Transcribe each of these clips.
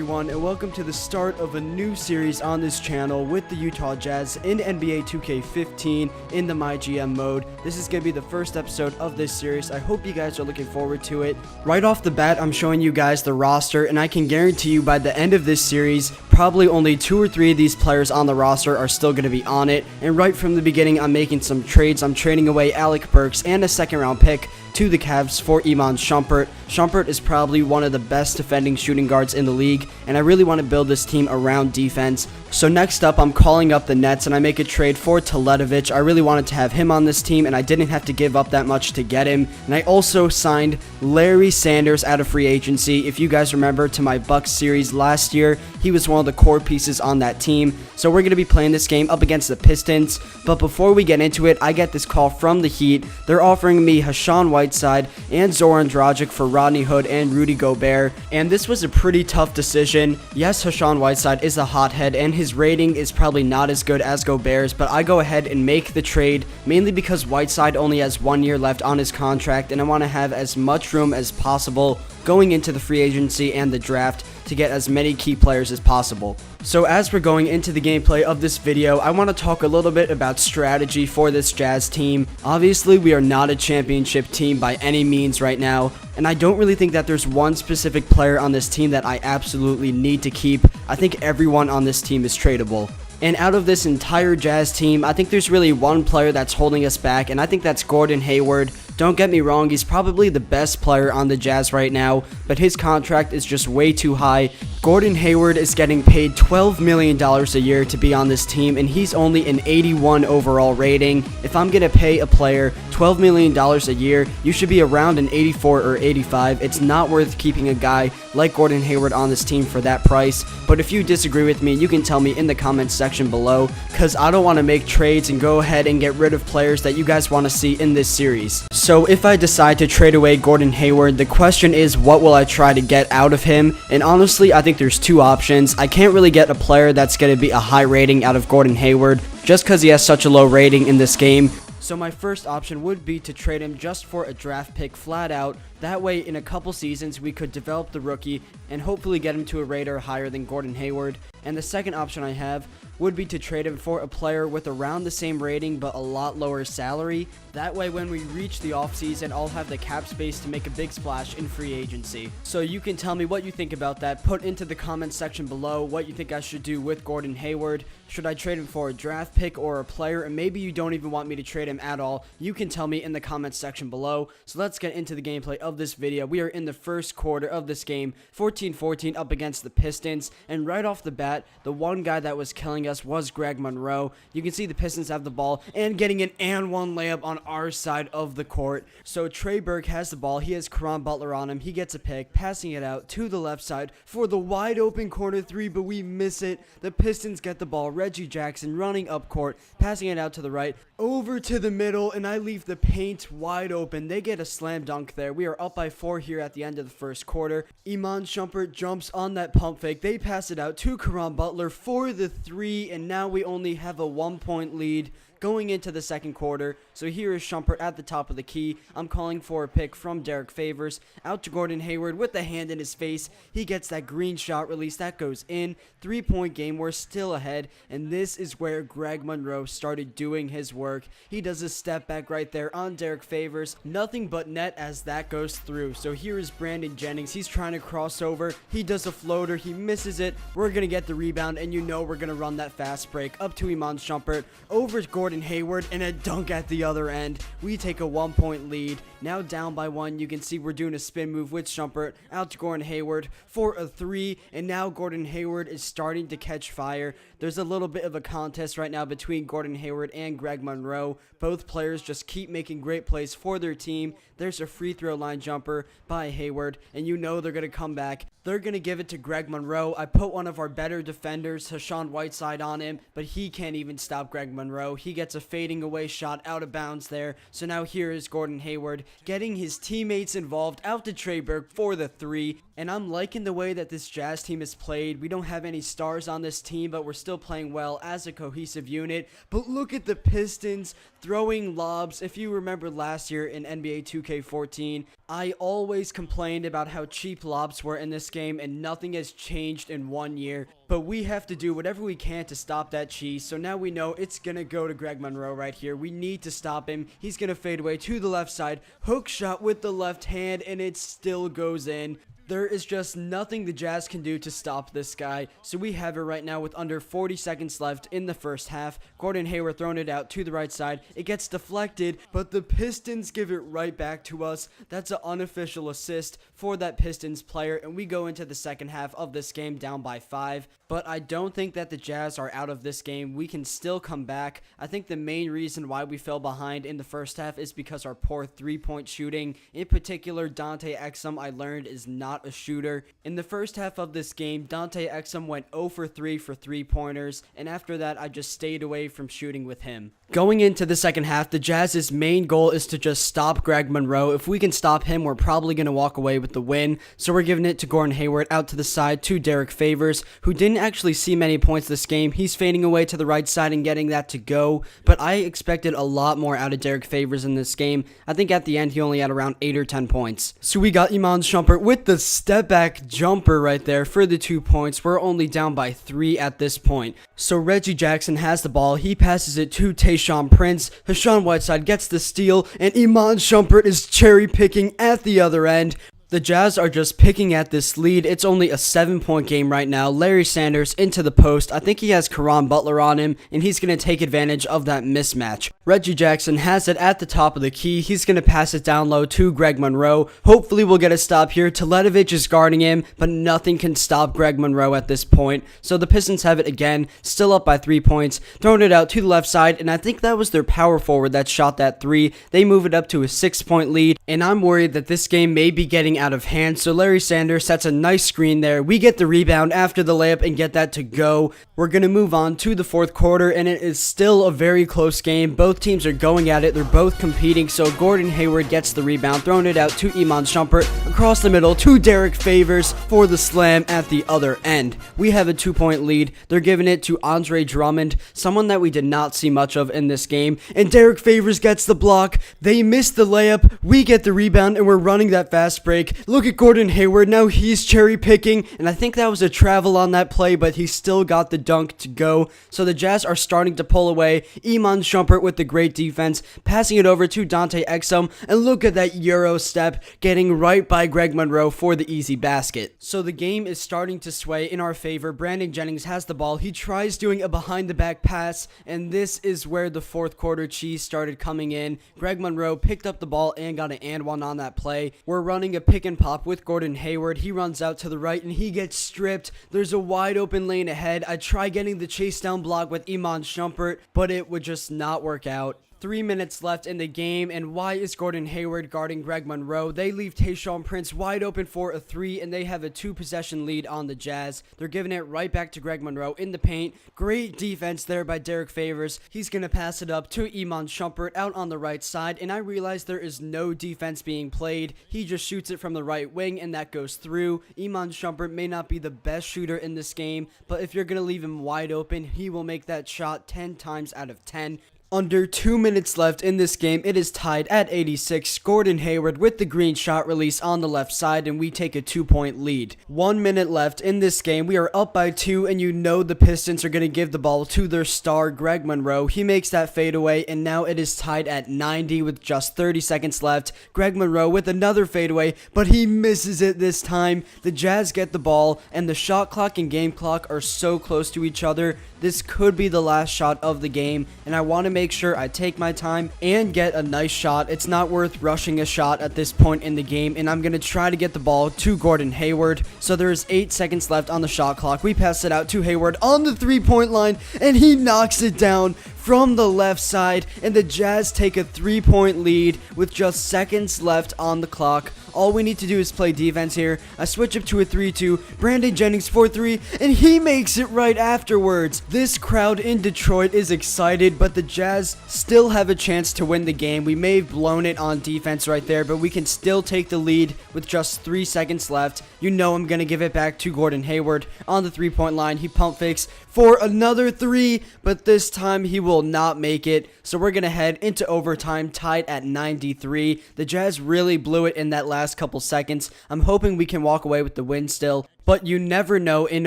everyone, and welcome to the start of a new series on this channel with the Utah Jazz in NBA2K15 in the MyGM mode. This is going to be the first episode of this series. I hope you guys are looking forward to it. Right off the bat, I'm showing you guys the roster, and I can guarantee you by the end of this series, probably only 2 or 3 of these players on the roster are still going to be on it. And right from the beginning, I'm making some trades. I'm trading away Alec Burks and a second-round pick to the Cavs for Iman Shumpert. Shumpert is probably one of the best defending shooting guards in the league, and I really want to build this team around defense. So next up, I'm calling up the Nets, and I make a trade for Teletovic. I really wanted to have him on this team, and I didn't have to give up that much to get him. And I also signed Larry Sanders out of free agency. If you guys remember to my Bucks series last year, he was one of the core pieces on that team. So we're going to be playing this game up against the Pistons. But before we get into it, I get this call from the Heat. They're offering me Hassan Whiteside and Zoran Dragic for Rodney Hood and Rudy Gobert. And this was a pretty tough decision. Yes, Hassan Whiteside is a hothead, and his rating is probably not as good as Gobert's, but I go ahead and make the trade, mainly because Whiteside only has 1 year left on his contract, and I want to have as much room as possible going into the free agency and the draft to get as many key players as possible. So as we're going into the gameplay of this video, I want to talk a little bit about strategy for this Jazz team. Obviously, we are not a championship team by any means right now, and I don't really think that there's one specific player on this team that I absolutely need to keep. I think everyone on this team is tradable. And out of this entire Jazz team, I think there's really one player that's holding us back, and I think that's Gordon Hayward. Don't get me wrong, he's probably the best player on the Jazz right now, but his contract is just way too high. Gordon Hayward is getting paid $12 million a year to be on this team, and he's only an 81 overall rating. If I'm going to pay a player $12 million a year, you should be around an 84 or 85. It's not worth keeping a guy like Gordon Hayward on this team for that price. But if you disagree with me, you can tell me in the comments section below, because I don't want to make trades and go ahead and get rid of players that you guys want to see in this series. So if I decide to trade away Gordon Hayward, the question is, what will I try to get out of him? And honestly, I think there's 2 options. I can't really get a player that's going to be a high rating out of Gordon Hayward just because he has such a low rating in this game. So my first option would be to trade him just for a draft pick flat out. That way, in a couple seasons, we could develop the rookie and hopefully get him to a rating higher than Gordon Hayward. And the second option I have would be to trade him for a player with around the same rating but a lot lower salary. That way, when we reach the offseason, I'll have the cap space to make a big splash in free agency. So you can tell me what you think about that. Put into the comments section below what you think I should do with Gordon Hayward. Should I trade him for a draft pick or a player? And maybe you don't even want me to trade him at all. You can tell me in the comments section below. So let's get into the gameplay of this video. We are in the first quarter of this game, 14-14 up against the Pistons. And right off the bat, the one guy that was killing us was Greg Monroe. You can see the Pistons have the ball and getting an and one layup on our side of the court. So Trey Burke has the ball. He has Caron Butler on him. He gets a pick, passing it out to the left side for the wide open corner 3, but we miss it. The Pistons get the ball. Reggie Jackson running up court, passing it out to the right, over to the middle, and I leave the paint wide open. They get a slam dunk there. We are up by 4 here at the end of the first quarter. Iman Shumpert jumps on that pump fake. They pass it out to Caron Butler for the 3, and now we only have a 1-point lead going into the second quarter. So here is Shumpert at the top of the key. I'm calling for a pick from Derek Favors out to Gordon Hayward with the hand in his face. He gets that green shot release that goes in. 3-point game. We're still ahead, and this is where Greg Monroe started doing his work. He does a step back right there on Derek Favors. Nothing but net as that goes through. So here is Brandon Jennings. He's trying to cross over. He does a floater. He misses it. We're going to get the rebound, and you know we're going to run that fast break up to Iman Shumpert over to Gordon Hayward, and a dunk at the other end. We take a 1-point lead. Now down by 1. You can see we're doing a spin move with Shumpert out to Gordon Hayward for a 3, and now Gordon Hayward is starting to catch fire. There's a little bit of a contest right now between Gordon Hayward and Greg Monroe. Both players just keep making great plays for their team. There's a free throw line jumper by Hayward, and you know they're going to come back. They're going to give it to Greg Monroe. I put one of our better defenders, Hassan Whiteside, on him, but he can't even stop Greg Monroe. He gets a fading away shot out of bounds there. So now here is Gordon Hayward getting his teammates involved out to Trey Burke for the 3. And I'm liking the way that this Jazz team is played. We don't have any stars on this team, but we're still playing well as a cohesive unit. But look at the Pistons throwing lobs. If you remember last year in NBA 2K15, I always complained about how cheap lobs were in this game, and nothing has changed in 1 year. But we have to do whatever we can to stop that cheese. So now we know it's going to go to Greg Monroe right here. We need to stop him. He's going to fade away to the left side. Hook shot with the left hand, and it still goes in. There is just nothing the Jazz can do to stop this guy. So we have it right now with under 40 seconds left in the first half. Gordon Hayward throwing it out to the right side. It gets deflected, but the Pistons give it right back to us. That's an unofficial assist for that Pistons player, and we go into the second half of this game down by 5. But I don't think that the Jazz are out of this game. We can still come back. I think the main reason why we fell behind in the first half is because our poor three-point shooting. In particular, Dante Exum, I learned, is not a shooter. In the first half of this game, Dante Exum went 0 for 3 for 3-pointers, and after that, I just stayed away from shooting with him. Going into the second half, the Jazz's main goal is to just stop Greg Monroe. If we can stop him, we're probably going to walk away with the win. So we're giving it to Gordon Hayward out to the side to Derek Favors, who didn't actually see many points this game. He's fading away to the right side and getting that to go, but I expected a lot more out of Derek Favors in this game. I think at the end, he only had around 8 or 10 points. So we got Iman Shumpert with the step back jumper right there for the 2 points. We're only down by 3 at this point. So Reggie Jackson has the ball. He passes it to Tayshaun Prince. Hassan Whiteside gets the steal, and Iman Shumpert is cherry picking at the other end. The Jazz are just picking at this lead. It's only a 7-point game right now. Larry Sanders into the post. I think he has Caron Butler on him, and he's going to take advantage of that mismatch. Reggie Jackson has it at the top of the key. He's going to pass it down low to Greg Monroe. Hopefully we'll get a stop here. Teletovic is guarding him, but nothing can stop Greg Monroe at this point. So the Pistons have it again, still up by 3 points, throwing it out to the left side, and I think that was their power forward that shot that 3. They move it up to a 6-point lead, and I'm worried that this game may be getting out of hand. So Larry Sanders sets a nice screen there. We get the rebound after the layup and get that to go. We're going to move on to the fourth quarter, and it is still a very close game. Both teams are going at it. They're both competing. So Gordon Hayward gets the rebound, throwing it out to Iman Shumpert across the middle to Derek Favors for the slam at the other end. We have a 2-point lead. They're giving it to Andre Drummond, someone that we did not see much of in this game, and Derek Favors gets the block. They miss the layup. We get the rebound, and we're running that fast break. Look at Gordon Hayward. Now he's cherry picking, and I think that was a travel on that play, but he still got the dunk to go. So the Jazz are starting to pull away. Iman Shumpert with the great defense, passing it over to Dante Exum, and look at that Euro step, getting right by Greg Monroe for the easy basket. So the game is starting to sway in our favor. Brandon Jennings has the ball. He tries doing a behind the back pass, and this is where the fourth quarter cheese started coming in. Greg Monroe picked up the ball and got an and one on that play. We're running a pick and pop with Gordon Hayward. He runs out to the right and he gets stripped. There's a wide open lane ahead. I try getting the chase down block with Iman Shumpert, but it would just not work out. 3 minutes left in the game, and why is Gordon Hayward guarding Greg Monroe? They leave Tayshaun Prince wide open for a 3, and they have a 2-possession lead on the Jazz. They're giving it right back to Greg Monroe in the paint. Great defense there by Derek Favors. He's going to pass it up to Iman Shumpert out on the right side, and I realize there is no defense being played. He just shoots it from the right wing, and that goes through. Iman Shumpert may not be the best shooter in this game, but if you're going to leave him wide open, he will make that shot 10 times out of 10. Under 2 minutes left in this game, it is tied at 86. Gordon Hayward with the green shot release on the left side, and we take a 2-point lead. 1 minute left in this game. We are up by 2, and you know the Pistons are going to give the ball to their star, Greg Monroe. He makes that fadeaway, and now it is tied at 90 with just 30 seconds left. Greg Monroe with another fadeaway, but he misses it this time. The Jazz get the ball, and the shot clock and game clock are so close to each other. This could be the last shot of the game, and I want to make sure I take my time and get a nice shot. It's not worth rushing a shot at this point in the game, and I'm going to try to get the ball to Gordon Hayward. So there's 8 seconds left on the shot clock. We pass it out to Hayward on the 3-point line, and he knocks it down from the left side, and the Jazz take a 3-point lead with just seconds left on the clock. All we need to do is play defense here. I switch up to a 3-2. Brandon Jennings 4-3, and he makes it right afterwards. This crowd in Detroit is excited, but the Jazz still have a chance to win the game. We may have blown it on defense right there, but we can still take the lead with just 3 seconds left. You know I'm going to give it back to Gordon Hayward on the 3-point line. He pump fakes for another 3, but this time he will not make it. So we're going to head into overtime tied at 93. The Jazz really blew it in that last couple seconds. I'm hoping we can walk away with the win still, but you never know in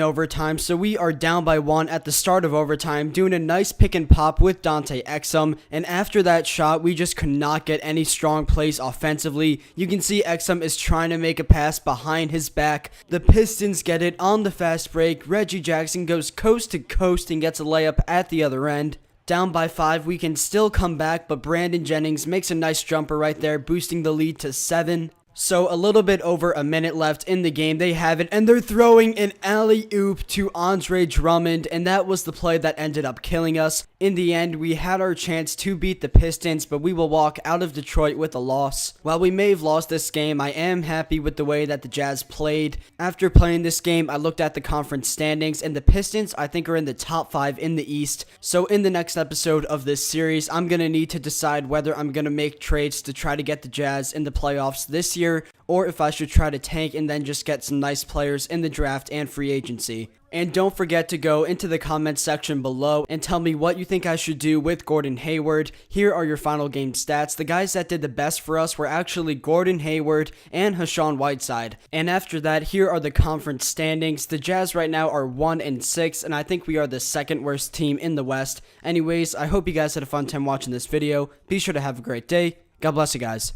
overtime. So we are down by 1 at the start of overtime, doing a nice pick and pop with Dante Exum, and after that shot we just could not get any strong plays offensively. You can see Exum is trying to make a pass behind his back. The Pistons get it on the fast break. Reggie Jackson goes coast to coast and gets a layup at the other end. Down by 5, we can still come back, but Brandon Jennings makes a nice jumper right there, boosting the lead to 7. So a little bit over a minute left in the game. They have it, and they're throwing an alley-oop to Andre Drummond, and that was the play that ended up killing us. In the end, we had our chance to beat the Pistons, but we will walk out of Detroit with a loss. While we may have lost this game, I am happy with the way that the Jazz played. After playing this game, I looked at the conference standings, and the Pistons, I think, are in the top 5 in the East. So in the next episode of this series, I'm going to need to decide whether I'm going to make trades to try to get the Jazz in the playoffs this year, or if I should try to tank and then just get some nice players in the draft and free agency. And don't forget to go into the comments section below and tell me what you think I should do with Gordon Hayward. Here are your final game stats. The guys that did the best for us were actually Gordon Hayward and Hassan Whiteside. And after that, here are the conference standings. The Jazz right now are 1-6, and I think we are the second worst team in the West. Anyways, I hope you guys had a fun time watching this video. Be sure to have a great day. God bless you guys.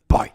Bye.